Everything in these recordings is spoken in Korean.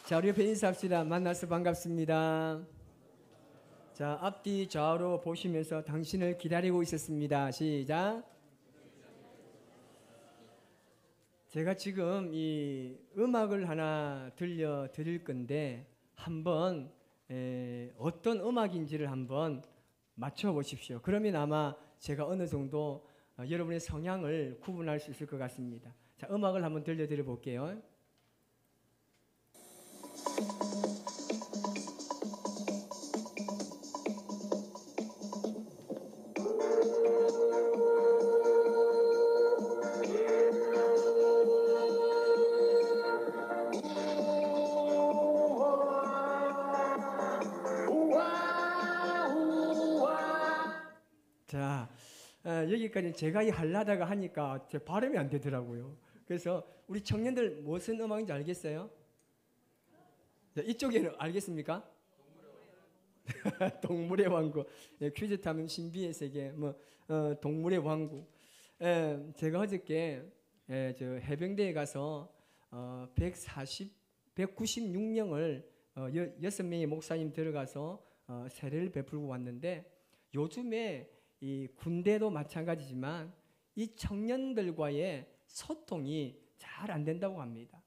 자, 우리 옆에 인사합시다. 만나서 반갑습니다. 자, 앞뒤 좌우로 보시면서 당신을 기다리고 있었습니다. 시작. 제가 지금 이 음악을 하나 들려드릴 건데 한번 어떤 음악인지를 한번 맞춰보십시오. 그러면 아마 제가 어느 정도 여러분의 성향을 구분할 수 있을 것 같습니다. 자, 음악을 한번 들려드려 볼게요. 자, 여기까지 제가 하려다가 하니까 제 발음이 안 되더라고요. 그래서 우리 청년들 무슨 음악인지 알겠어요? 자, 이쪽에는 알겠습니까? 동물의 왕국. 퀴즈 타면 신비의 세계, 동물의 왕국. 제가 어저께 저 해병대에 가서 196명을 6명의 목사님 들어가서 세례를 베풀고 왔는데, 요즘에 이 군대도 마찬가지지만 이 청년들과의 소통이 잘 안 된다고 합니다.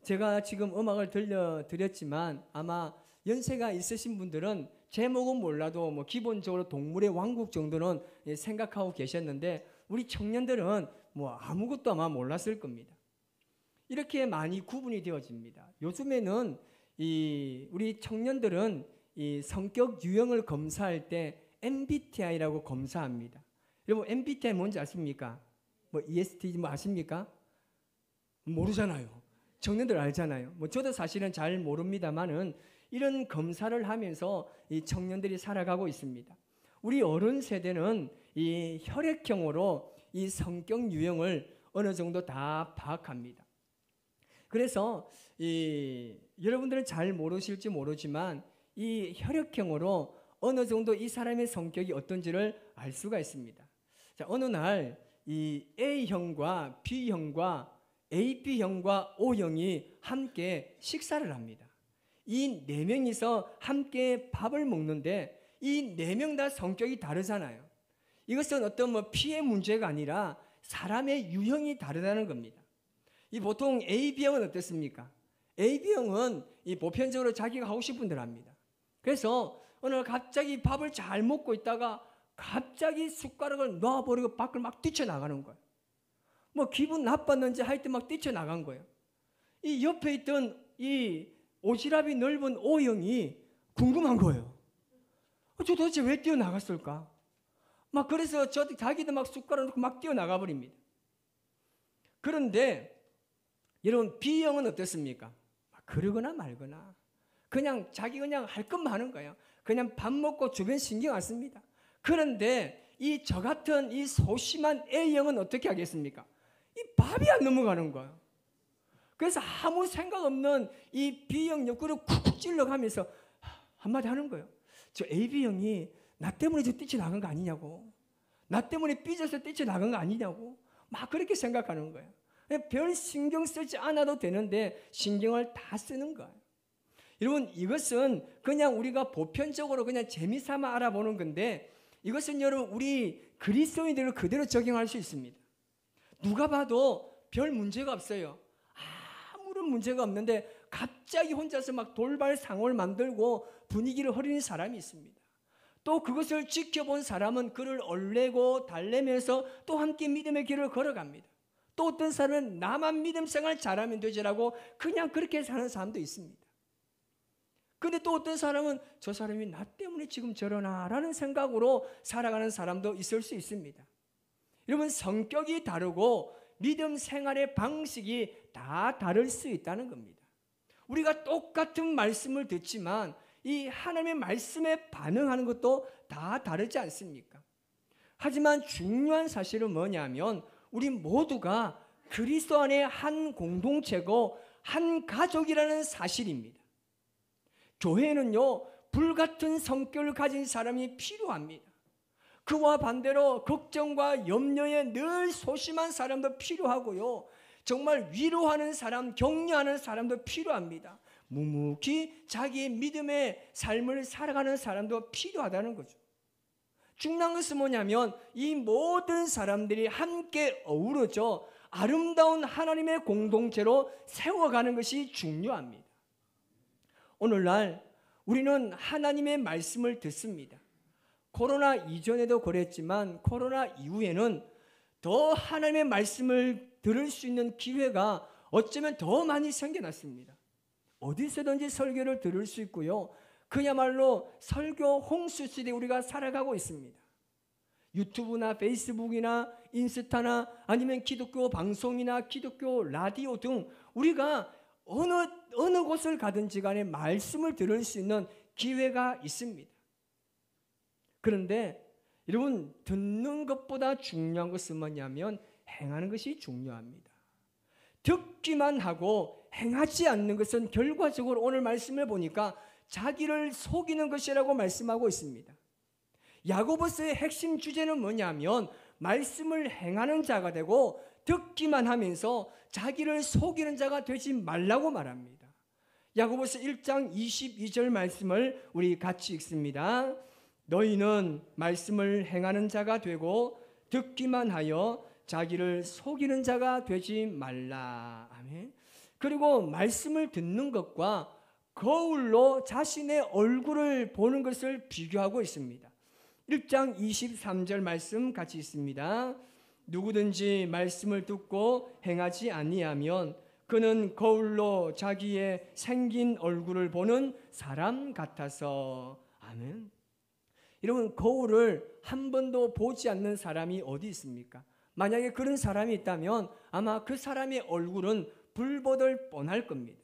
제가 지금 음악을 들려드렸지만 아마 연세가 있으신 분들은 제목은 몰라도 기본적으로 동물의 왕국 정도는 생각하고 계셨는데, 우리 청년들은 아무것도 아마 몰랐을 겁니다. 이렇게 많이 구분이 되어집니다. 요즘에는 우리 청년들은 이 성격 유형을 검사할 때 MBTI라고 검사합니다. 여러분, MBTI 뭔지 아십니까? EST 아십니까? 모르잖아요. 청년들 알잖아요. 저도 사실은 잘 모릅니다만은 이런 검사를 하면서 이 청년들이 살아가고 있습니다. 우리 어른 세대는 이 혈액형으로 이 성격 유형을 어느 정도 다 파악합니다. 그래서 여러분들은 잘 모르실지 모르지만 이 혈액형으로 어느 정도 이 사람의 성격이 어떤지를 알 수가 있습니다. 자, 어느 날 이 A형과 B형과 AB형과 O형이 함께 식사를 합니다. 이 네 명이서 함께 밥을 먹는데 이 네 명 다 성격이 다르잖아요. 이것은 어떤 피해 문제가 아니라 사람의 유형이 다르다는 겁니다. 이 보통 AB형은 어떻습니까? AB형은 이 보편적으로 자기가 하고 싶은 대로 합니다. 그래서 어느 날 갑자기 밥을 잘 먹고 있다가 갑자기 숟가락을 놔버리고 밖을 막 뛰쳐나가는 거예요. 기분 나빴는지 하여튼 막 뛰쳐나간 거예요. 이 옆에 있던 이 오지랖이 넓은 O형이 궁금한 거예요. 저 도대체 왜 뛰어나갔을까? 그래서 자기도 막 숟가락 놓고 막 뛰어나가 버립니다. 그런데 여러분, B형은 어떻습니까? 그러거나 말거나 그냥 자기 그냥 할 것만 하는 거예요. 그냥 밥 먹고 주변 신경 안 씁니다. 그런데 저 같은 이 소심한 A형은 어떻게 하겠습니까? 이 밥이 안 넘어가는 거예요. 그래서 아무 생각 없는 이 B형 옆구리를 쿡쿡 찔러가면서 한마디 하는 거예요. 저 AB형이 나 때문에 저 뛰쳐나간 거 아니냐고. 나 때문에 삐져서 뛰쳐나간 거 아니냐고. 막 그렇게 생각하는 거예요. 별 신경 쓰지 않아도 되는데 신경을 다 쓰는 거예요. 여러분, 이것은 그냥 우리가 보편적으로 그냥 재미삼아 알아보는 건데, 이것은 여러분 우리 그리스도인들을 그대로 적용할 수 있습니다. 누가 봐도 별 문제가 없어요. 아무런 문제가 없는데 갑자기 혼자서 막 돌발 상호를 만들고 분위기를 흐리는 사람이 있습니다. 또 그것을 지켜본 사람은 그를 얼레고 달래면서 또 함께 믿음의 길을 걸어갑니다. 또 어떤 사람은 나만 믿음 생활 잘하면 되지라고 그냥 그렇게 사는 사람도 있습니다. 근데 또 어떤 사람은 저 사람이 나 때문에 지금 저러나라는 생각으로 살아가는 사람도 있을 수 있습니다. 여러분, 성격이 다르고 믿음 생활의 방식이 다 다를 수 있다는 겁니다. 우리가 똑같은 말씀을 듣지만 이 하나님의 말씀에 반응하는 것도 다 다르지 않습니까? 하지만 중요한 사실은 뭐냐면 우리 모두가 그리스도 안에 한 공동체고 한 가족이라는 사실입니다. 교회는요, 불같은 성격을 가진 사람이 필요합니다. 그와 반대로 걱정과 염려에 늘 소심한 사람도 필요하고요, 정말 위로하는 사람, 격려하는 사람도 필요합니다. 묵묵히 자기의 믿음의 삶을 살아가는 사람도 필요하다는 거죠. 중요한 것은 뭐냐면 이 모든 사람들이 함께 어우러져 아름다운 하나님의 공동체로 세워가는 것이 중요합니다. 오늘날 우리는 하나님의 말씀을 듣습니다. 코로나 이전에도 그랬지만 코로나 이후에는 더 하나님의 말씀을 들을 수 있는 기회가 어쩌면 더 많이 생겨났습니다. 어디서든지 설교를 들을 수 있고요. 그야말로 설교 홍수 시대에 우리가 살아가고 있습니다. 유튜브나 페이스북이나 인스타나 아니면 기독교 방송이나 기독교 라디오 등 우리가 어느 곳을 가든지 간에 말씀을 들을 수 있는 기회가 있습니다. 그런데 여러분, 듣는 것보다 중요한 것은 뭐냐면 행하는 것이 중요합니다. 듣기만 하고 행하지 않는 것은 결과적으로 오늘 말씀을 보니까 자기를 속이는 것이라고 말씀하고 있습니다. 야고보서의 핵심 주제는 뭐냐면 말씀을 행하는 자가 되고 듣기만 하면서 자기를 속이는 자가 되지 말라고 말합니다. 야고보서 1장 22절 말씀을 우리 같이 읽습니다. 너희는 말씀을 행하는 자가 되고 듣기만 하여 자기를 속이는 자가 되지 말라. 아멘. 그리고 말씀을 듣는 것과 거울로 자신의 얼굴을 보는 것을 비교하고 있습니다. 1장 23절 말씀 같이 있습니다. 누구든지 말씀을 듣고 행하지 아니하면 그는 거울로 자기의 생긴 얼굴을 보는 사람 같아서. 아멘. 여러분, 거울을 한 번도 보지 않는 사람이 어디 있습니까? 만약에 그런 사람이 있다면 아마 그 사람의 얼굴은 불보듯 뻔할 겁니다.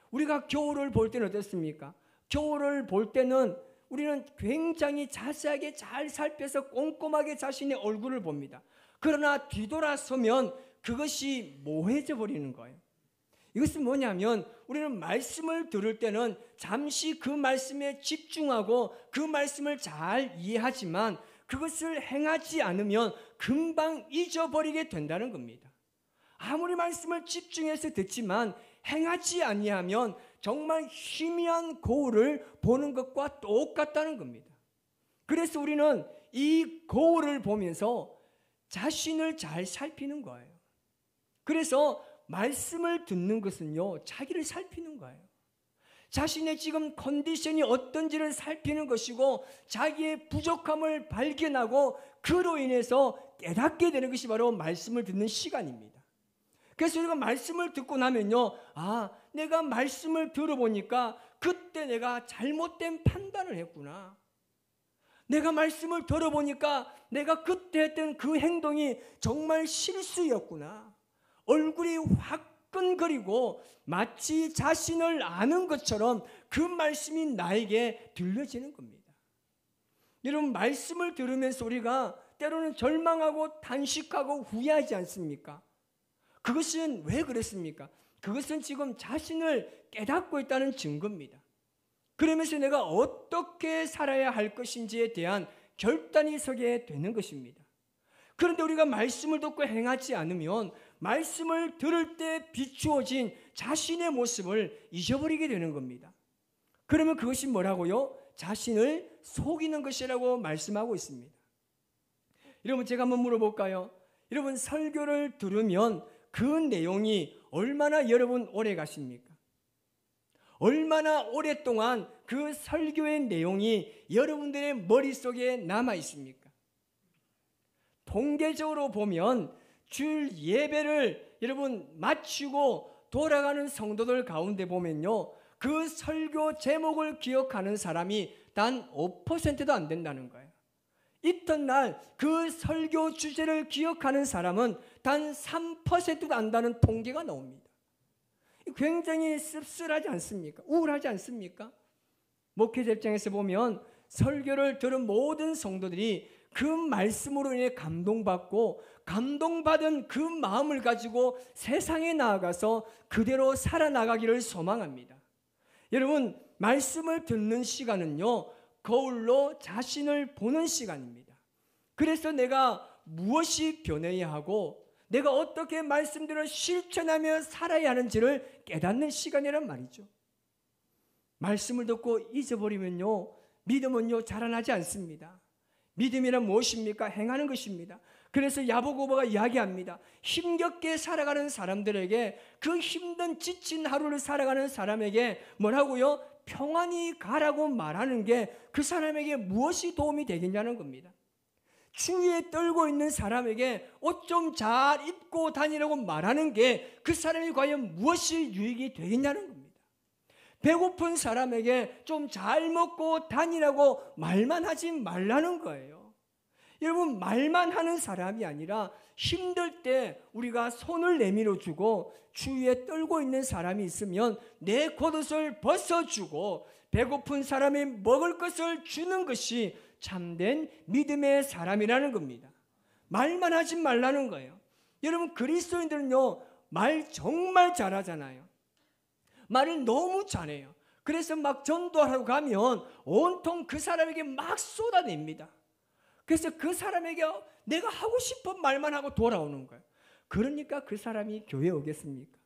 우리가 겨울을 볼 때는 어떻습니까? 겨울을 볼 때는 우리는 굉장히 자세하게 잘 살펴서 꼼꼼하게 자신의 얼굴을 봅니다. 그러나 뒤돌아서면 그것이 모해져 버리는 거예요. 이것은 뭐냐면 우리는 말씀을 들을 때는 잠시 그 말씀에 집중하고 그 말씀을 잘 이해하지만 그것을 행하지 않으면 금방 잊어버리게 된다는 겁니다. 아무리 말씀을 집중해서 듣지만 행하지 아니하면 정말 희미한 거울을 보는 것과 똑같다는 겁니다. 그래서 우리는 이 거울을 보면서 자신을 잘 살피는 거예요. 그래서 말씀을 듣는 것은요, 자기를 살피는 거예요. 자신의 지금 컨디션이 어떤지를 살피는 것이고 자기의 부족함을 발견하고 그로 인해서 깨닫게 되는 것이 바로 말씀을 듣는 시간입니다. 그래서 우리가 말씀을 듣고 나면요, 내가 말씀을 들어보니까 그때 내가 잘못된 판단을 했구나. 내가 말씀을 들어보니까 내가 그때 했던 그 행동이 정말 실수였구나. 얼굴이 화끈거리고 마치 자신을 아는 것처럼 그 말씀이 나에게 들려지는 겁니다. 여러분, 말씀을 들으면서 우리가 때로는 절망하고 탄식하고 후회하지 않습니까? 그것은 왜 그랬습니까? 그것은 지금 자신을 깨닫고 있다는 증거입니다. 그러면서 내가 어떻게 살아야 할 것인지에 대한 결단이 서게 되는 것입니다. 그런데 우리가 말씀을 듣고 행하지 않으면 말씀을 들을 때 비추어진 자신의 모습을 잊어버리게 되는 겁니다. 그러면 그것이 뭐라고요? 자신을 속이는 것이라고 말씀하고 있습니다. 여러분, 제가 한번 물어볼까요? 여러분, 설교를 들으면 그 내용이 얼마나 여러분 오래 가십니까? 얼마나 오랫동안 그 설교의 내용이 여러분들의 머릿속에 남아 있습니까? 통계적으로 보면 주일 예배를 여러분 마치고 돌아가는 성도들 가운데 보면요, 그 설교 제목을 기억하는 사람이 단 5%도 안 된다는 거예요. 이튿날 그 설교 주제를 기억하는 사람은 단 3%도 안다는 통계가 나옵니다. 굉장히 씁쓸하지 않습니까? 우울하지 않습니까? 목회자 입장에서 보면 설교를 들은 모든 성도들이 그 말씀으로 인해 감동받고 감동받은 그 마음을 가지고 세상에 나아가서 그대로 살아나가기를 소망합니다. 여러분, 말씀을 듣는 시간은요, 거울로 자신을 보는 시간입니다. 그래서 내가 무엇이 변해야 하고 내가 어떻게 말씀들을 실천하며 살아야 하는지를 깨닫는 시간이란 말이죠. 말씀을 듣고 잊어버리면요, 믿음은요 자라나지 않습니다. 믿음이란 무엇입니까? 행하는 것입니다. 그래서 야고보가 이야기합니다. 힘겹게 살아가는 사람들에게, 그 힘든 지친 하루를 살아가는 사람에게 뭐라고요? 평안히 가라고 말하는 게 그 사람에게 무엇이 도움이 되겠냐는 겁니다. 추위에 떨고 있는 사람에게 옷 좀 잘 입고 다니라고 말하는 게 그 사람이 과연 무엇이 유익이 되겠냐는 겁니다. 배고픈 사람에게 좀 잘 먹고 다니라고 말만 하지 말라는 거예요. 여러분, 말만 하는 사람이 아니라 힘들 때 우리가 손을 내밀어 주고, 추위에 떨고 있는 사람이 있으면 내 겉옷을 벗어주고 배고픈 사람이 먹을 것을 주는 것이 참된 믿음의 사람이라는 겁니다. 말만 하지 말라는 거예요. 여러분, 그리스도인들은요 말 정말 잘하잖아요. 말을 너무 잘해요. 그래서 막 전도하러 가면 온통 그 사람에게 막 쏟아냅니다. 그래서 그 사람에게 내가 하고 싶은 말만 하고 돌아오는 거예요. 그러니까 그 사람이 교회에 오겠습니까?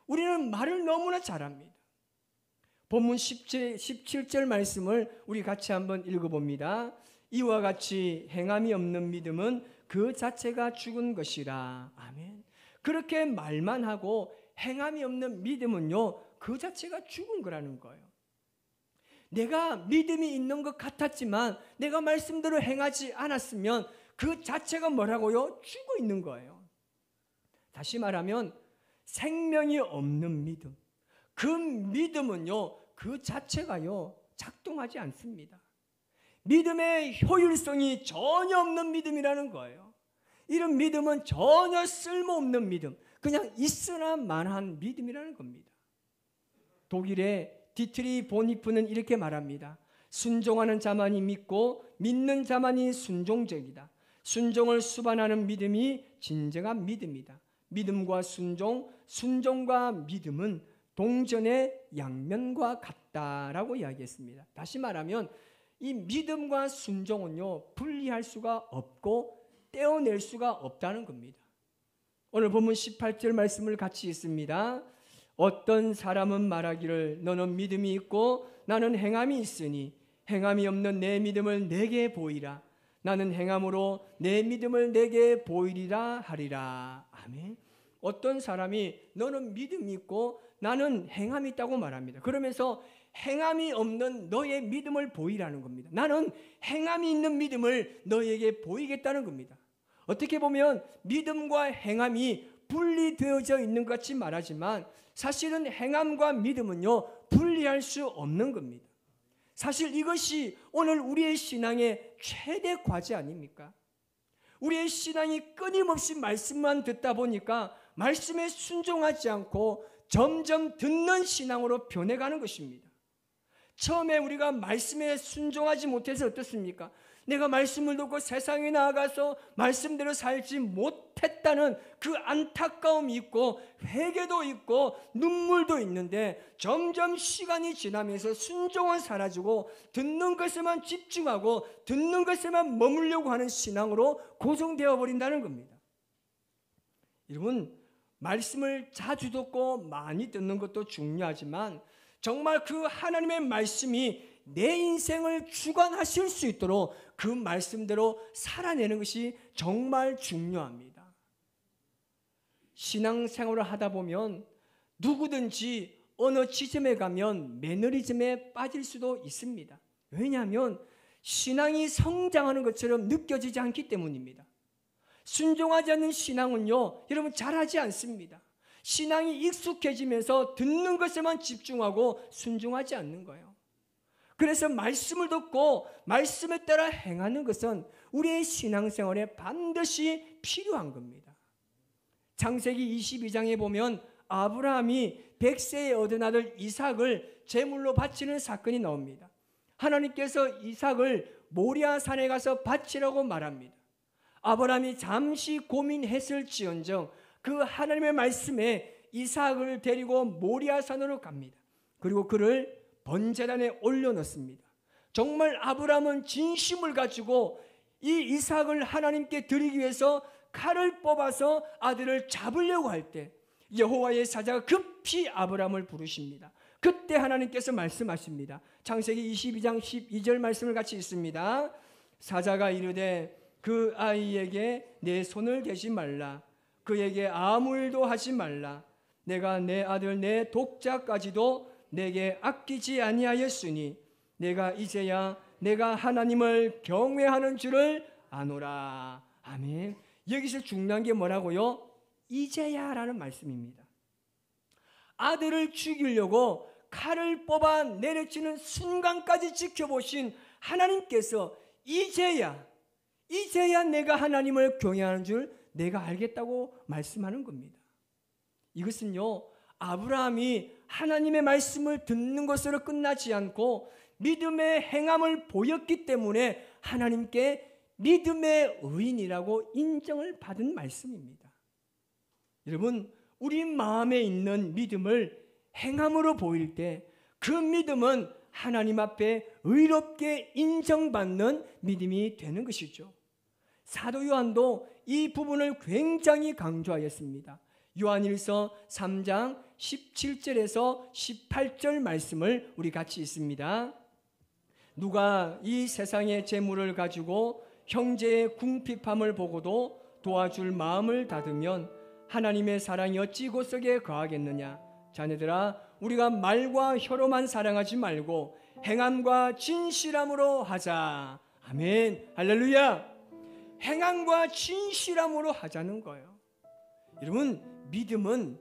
우리는 말을 너무나 잘합니다. 본문 17절 말씀을 우리 같이 한번 읽어봅니다. 이와 같이 행함이 없는 믿음은 그 자체가 죽은 것이라. 아멘. 그렇게 말만 하고 행함이 없는 믿음은요, 그 자체가 죽은 거라는 거예요. 내가 믿음이 있는 것 같았지만 내가 말씀대로 행하지 않았으면 그 자체가 뭐라고요? 죽어 있는 거예요. 다시 말하면 생명이 없는 믿음, 그 믿음은요 그 자체가요 작동하지 않습니다. 믿음의 효율성이 전혀 없는 믿음이라는 거예요. 이런 믿음은 전혀 쓸모없는 믿음, 그냥 있으나 만한 믿음이라는 겁니다. 독일의 디트리 보니프는 이렇게 말합니다. 순종하는 자만이 믿고 믿는 자만이 순종적이다. 순종을 수반하는 믿음이 진정한 믿음이다. 믿음과 순종, 순종과 믿음은 동전의 양면과 같다라고 이야기했습니다. 다시 말하면 이 믿음과 순종은요 분리할 수가 없고 떼어낼 수가 없다는 겁니다. 오늘 본문 18절 말씀을 같이 읽습니다. 어떤 사람은 말하기를 너는 믿음이 있고 나는 행함이 있으니 행함이 없는 내 믿음을 내게 보이라. 나는 행함으로 내 믿음을 내게 보이리라 하리라. 아멘. 어떤 사람이 너는 믿음이 있고 나는 행함이 있다고 말합니다. 그러면서 행함이 없는 너의 믿음을 보이라는 겁니다. 나는 행함이 있는 믿음을 너에게 보이겠다는 겁니다. 어떻게 보면 믿음과 행함이 분리되어져 있는 것 같이 말하지만 사실은 행함과 믿음은요 분리할 수 없는 겁니다. 사실 이것이 오늘 우리의 신앙의 최대 과제 아닙니까? 우리의 신앙이 끊임없이 말씀만 듣다 보니까 말씀에 순종하지 않고 점점 듣는 신앙으로 변해가는 것입니다. 처음에 우리가 말씀에 순종하지 못해서 어떻습니까? 내가 말씀을 듣고 세상에 나아가서 말씀대로 살지 못했다는 그 안타까움이 있고 회개도 있고 눈물도 있는데 점점 시간이 지나면서 순종은 사라지고 듣는 것에만 집중하고 듣는 것에만 머물려고 하는 신앙으로 고정되어 버린다는 겁니다. 여러분, 말씀을 자주 듣고 많이 듣는 것도 중요하지만 정말 그 하나님의 말씀이 내 인생을 주관하실 수 있도록 그 말씀대로 살아내는 것이 정말 중요합니다. 신앙생활을 하다 보면 누구든지 어느 지점에 가면 매너리즘에 빠질 수도 있습니다. 왜냐하면 신앙이 성장하는 것처럼 느껴지지 않기 때문입니다. 순종하지 않는 신앙은요, 여러분 잘하지 않습니다. 신앙이 익숙해지면서 듣는 것에만 집중하고 순종하지 않는 거예요. 그래서 말씀을 듣고 말씀에 따라 행하는 것은 우리의 신앙생활에 반드시 필요한 겁니다. 창세기 22장에 보면 아브라함이 100세에 얻은 아들 이삭을 제물로 바치는 사건이 나옵니다. 하나님께서 이삭을 모리아산에 가서 바치라고 말합니다. 아브라함이 잠시 고민했을지언정 그 하나님의 말씀에 이삭을 데리고 모리아산으로 갑니다. 그리고 그를 번제단에 올려놓습니다. 정말 아브라함은 진심을 가지고 이 이삭을 하나님께 드리기 위해서 칼을 뽑아서 아들을 잡으려고 할 때 여호와의 사자가 급히 아브라함을 부르십니다. 그때 하나님께서 말씀하십니다. 창세기 22장 12절 말씀을 같이 읽습니다. 사자가 이르되 그 아이에게 내 손을 대지 말라. 그에게 아무 일도 하지 말라. 내가 내 아들 내 독자까지도 내게 아끼지 아니하였으니 내가 이제야 내가 하나님을 경외하는 줄을 아노라. 아멘. 여기서 중요한 게 뭐라고요? 이제야라는 말씀입니다. 아들을 죽이려고 칼을 뽑아 내려치는 순간까지 지켜보신 하나님께서 이제야 내가 하나님을 경외하는 줄 내가 알겠다고 말씀하는 겁니다. 이것은요, 아브라함이 하나님의 말씀을 듣는 것으로 끝나지 않고 믿음의 행함을 보였기 때문에 하나님께 믿음의 의인이라고 인정을 받은 말씀입니다. 여러분, 우리 마음에 있는 믿음을 행함으로 보일 때 그 믿음은 하나님 앞에 의롭게 인정받는 믿음이 되는 것이죠. 사도 요한도 이 부분을 굉장히 강조하였습니다. 요한일서 3장 17절에서 18절 말씀을 우리 같이 읽습니다. 누가 이 세상의 재물을 가지고 형제의 궁핍함을 보고도 도와줄 마음을 닫으면 하나님의 사랑이 어찌 곧속에 거하겠느냐. 자네들아, 우리가 말과 혀로만 사랑하지 말고 행함과 진실함으로 하자. 아멘. 할렐루야. 행함과 진실함으로 하자는 거예요. 여러분, 믿음은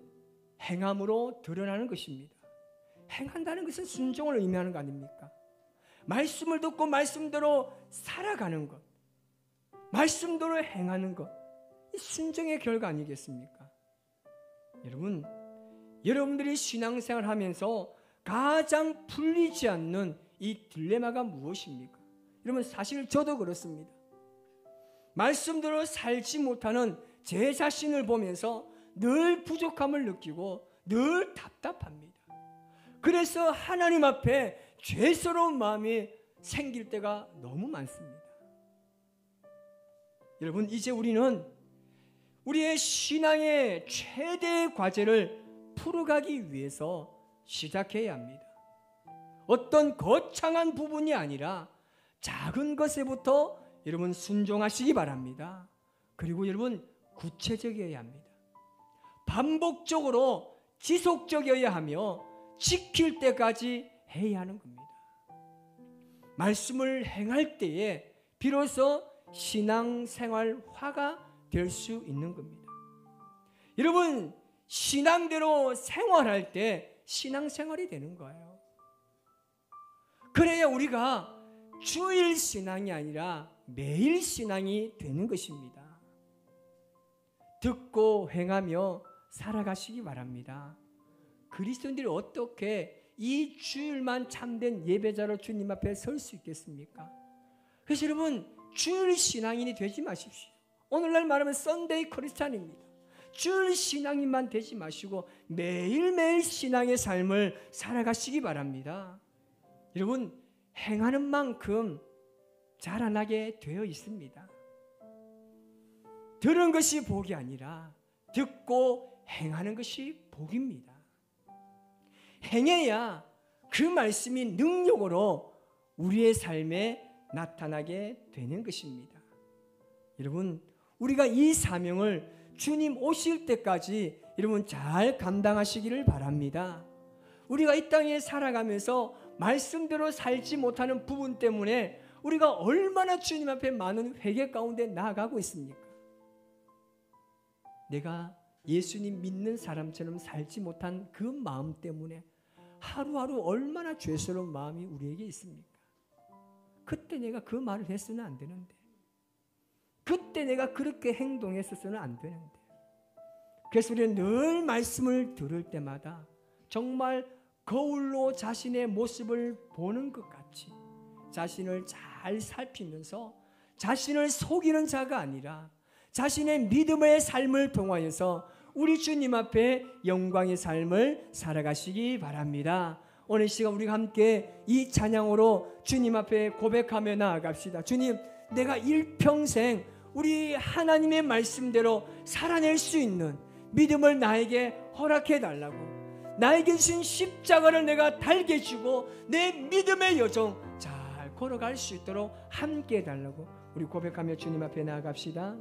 행함으로 드러나는 것입니다. 행한다는 것은 순종을 의미하는 거 아닙니까? 말씀을 듣고 말씀대로 살아가는 것, 말씀대로 행하는 것, 이 순종의 결과 아니겠습니까? 여러분, 여러분들이 신앙생활 하면서 가장 풀리지 않는 이 딜레마가 무엇입니까? 여러분, 사실 저도 그렇습니다. 말씀대로 살지 못하는 제 자신을 보면서 늘 부족함을 느끼고 늘 답답합니다. 그래서 하나님 앞에 죄스러운 마음이 생길 때가 너무 많습니다. 여러분, 이제 우리는 우리의 신앙의 최대의 과제를 풀어가기 위해서 시작해야 합니다. 어떤 거창한 부분이 아니라 작은 것에부터 여러분 순종하시기 바랍니다. 그리고 여러분 구체적이어야 합니다. 반복적으로 지속적이어야 하며 지킬 때까지 해야 하는 겁니다. 말씀을 행할 때에 비로소 신앙생활화가 될 수 있는 겁니다. 여러분, 신앙대로 생활할 때 신앙생활이 되는 거예요. 그래야 우리가 주일 신앙이 아니라 매일 신앙이 되는 것입니다. 듣고 행하며 살아가시기 바랍니다. 그리스도인들이 어떻게 이 주일만 참된 예배자로 주님 앞에 설 수 있겠습니까? 그래서 여러분, 주일 신앙인이 되지 마십시오. 오늘날 말하면 썬데이 크리스찬입니다. 주일 신앙인만 되지 마시고 매일매일 신앙의 삶을 살아가시기 바랍니다. 여러분, 행하는 만큼 자라나게 되어 있습니다. 들은 것이 복이 아니라 듣고 행하는 것이 복입니다. 행해야 그 말씀이 능력으로 우리의 삶에 나타나게 되는 것입니다. 여러분, 우리가 이 사명을 주님 오실 때까지 여러분 잘 감당하시기를 바랍니다. 우리가 이 땅에 살아가면서 말씀대로 살지 못하는 부분 때문에 우리가 얼마나 주님 앞에 많은 회개 가운데 나아가고 있습니까? 내가 예수님 믿는 사람처럼 살지 못한 그 마음 때문에 하루하루 얼마나 죄스러운 마음이 우리에게 있습니까? 그때 내가 그 말을 했으면 안 되는데, 그때 내가 그렇게 행동했었으면 안 되는데. 그래서 우리는 늘 말씀을 들을 때마다 정말 거울로 자신의 모습을 보는 것 같이 자신을 잘 살피면서 자신을 속이는 자가 아니라 자신의 믿음의 삶을 통하여서 우리 주님 앞에 영광의 삶을 살아가시기 바랍니다. 오늘 시간 우리가 함께 이 찬양으로 주님 앞에 고백하며 나아갑시다. 주님, 내가 일평생 우리 하나님의 말씀대로 살아낼 수 있는 믿음을 나에게 허락해 달라고, 나에게 주신 십자가를 내가 달게 주고 내 믿음의 여정 잘 걸어갈 수 있도록 함께 해달라고 우리 고백하며 주님 앞에 나아갑시다.